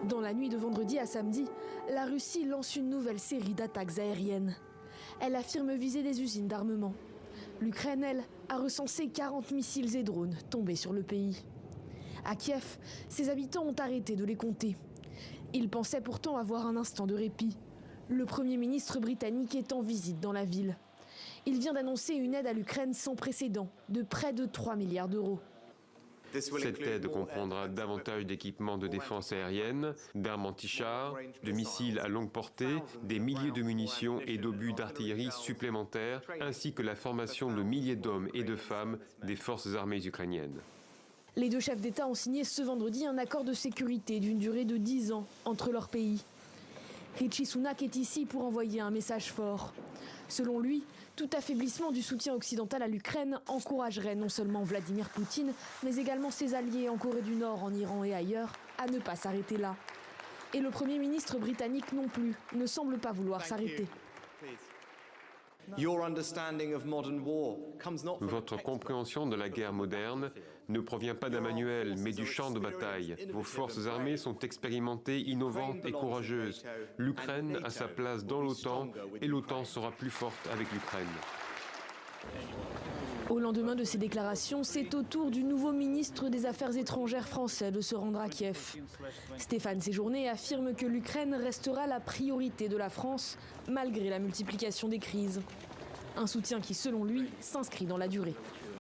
Dans la nuit de vendredi à samedi, la Russie lance une nouvelle série d'attaques aériennes. Elle affirme viser des usines d'armement. L'Ukraine, elle, a recensé 40 missiles et drones tombés sur le pays. À Kiev, ses habitants ont arrêté de les compter. Ils pensaient pourtant avoir un instant de répit. Le Premier ministre britannique est en visite dans la ville. Il vient d'annoncer une aide à l'Ukraine sans précédent de près de 3 milliards d'euros. Cette aide comprendra davantage d'équipements de défense aérienne, d'armes anti-chars, de missiles à longue portée, des milliers de munitions et d'obus d'artillerie supplémentaires, ainsi que la formation de milliers d'hommes et de femmes des forces armées ukrainiennes. Les deux chefs d'État ont signé ce vendredi un accord de sécurité d'une durée de 10 ans entre leurs pays. Rishi Sunak est ici pour envoyer un message fort. Selon lui, tout affaiblissement du soutien occidental à l'Ukraine encouragerait non seulement Vladimir Poutine, mais également ses alliés en Corée du Nord, en Iran et ailleurs, à ne pas s'arrêter là. Et le Premier ministre britannique non plus ne semble pas vouloir s'arrêter. Votre compréhension de la guerre moderne ne provient pas d'un manuel, mais du champ de bataille. Vos forces armées sont expérimentées, innovantes et courageuses. L'Ukraine a sa place dans l'OTAN et l'OTAN sera plus forte avec l'Ukraine. Au lendemain de ces déclarations, c'est au tour du nouveau ministre des Affaires étrangères français de se rendre à Kiev. Stéphane Séjourné affirme que l'Ukraine restera la priorité de la France, malgré la multiplication des crises. Un soutien qui, selon lui, s'inscrit dans la durée.